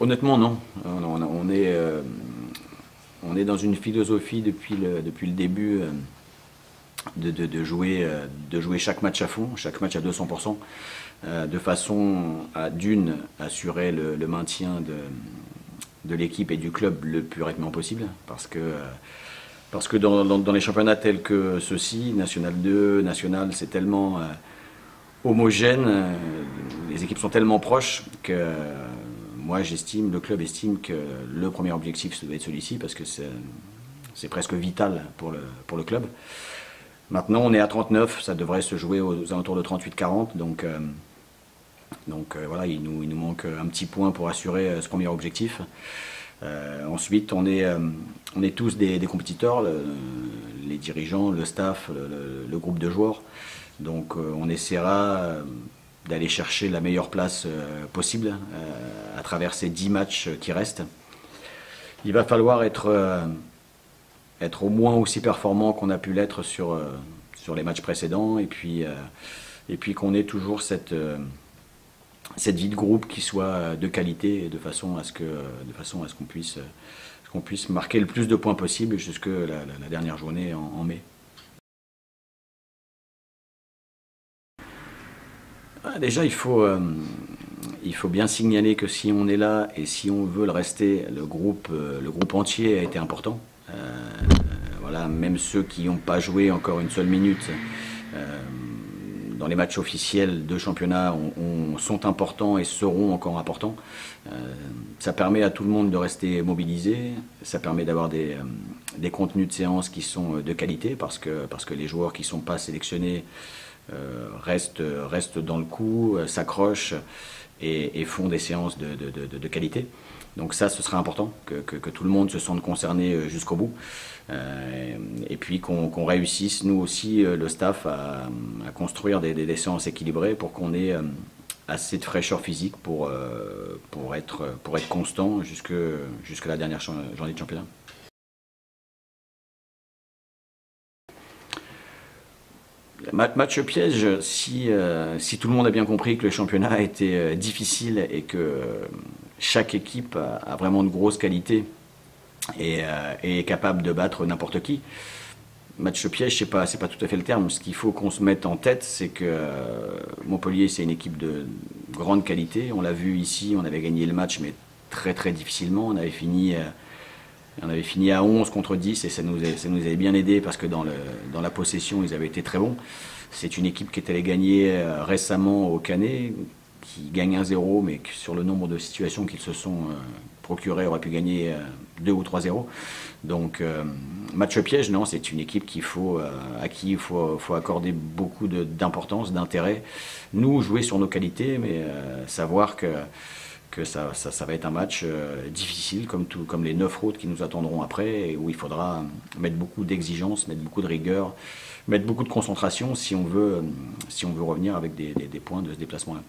Honnêtement, non. On est dans une philosophie depuis le début de jouer chaque match à fond, chaque match à 200%, de façon à d'une assurer le maintien de l'équipe et du club le plus rapidement possible, parce que dans les championnats tels que ceux-ci, National 2, National, c'est tellement homogène, les équipes sont tellement proches que moi j'estime, le club estime que le premier objectif doit être celui-ci, parce que c'est presque vital pour le club. Maintenant on est à 39, ça devrait se jouer aux alentours de 38-40, donc voilà, il nous manque un petit point pour assurer ce premier objectif. Ensuite, on est tous des compétiteurs, les dirigeants, le staff, le groupe de joueurs. Donc on essaiera d'aller chercher la meilleure place possible à travers ces 10 matchs qui restent. Il va falloir être au moins aussi performant qu'on a pu l'être sur les matchs précédents, et puis qu'on ait toujours cette vie de groupe qui soit de qualité, de façon à ce qu'on puisse marquer le plus de points possible jusque la dernière journée en mai. Déjà, il faut bien signaler que si on est là et si on veut le rester, le groupe entier a été important. Voilà, même ceux qui n'ont pas joué encore une seule minute dans les matchs officiels de championnat sont importants et seront encore importants. Ça permet à tout le monde de rester mobilisé, ça permet d'avoir des contenus de séance qui sont de qualité, parce que les joueurs qui ne sont pas sélectionnés restent dans le coup, s'accrochent et font des séances de qualité. Donc ça, ce sera important, que tout le monde se sente concerné jusqu'au bout. Et puis qu'on réussisse, nous aussi, le staff, à construire des séances équilibrées pour qu'on ait assez de fraîcheur physique pour être constant jusqu'à la dernière journée de championnat. Match piège, si tout le monde a bien compris que le championnat a été difficile et que chaque équipe a vraiment de grosses qualités et est capable de battre n'importe qui. Match piège, c'est pas tout à fait le terme. Ce qu'il faut qu'on se mette en tête, c'est que Montpellier, c'est une équipe de grande qualité. On l'a vu ici, on avait gagné le match, mais très très difficilement. On avait fini à 11 contre 10, et ça nous avait bien aidé, parce que dans la possession, ils avaient été très bons. C'est une équipe qui est allée gagner récemment au Canet, qui gagne 1-0, mais sur le nombre de situations qu'ils se sont procurées, aurait pu gagner 2 ou 3-0. Donc match piège, non, c'est une équipe à qui il faut accorder beaucoup d'importance, d'intérêt. Nous, jouer sur nos qualités, mais savoir que ça va être un match difficile, comme les 9 autres qui nous attendront après, et où il faudra mettre beaucoup d'exigence, mettre beaucoup de rigueur, mettre beaucoup de concentration si on veut revenir avec des points de ce déplacement-là.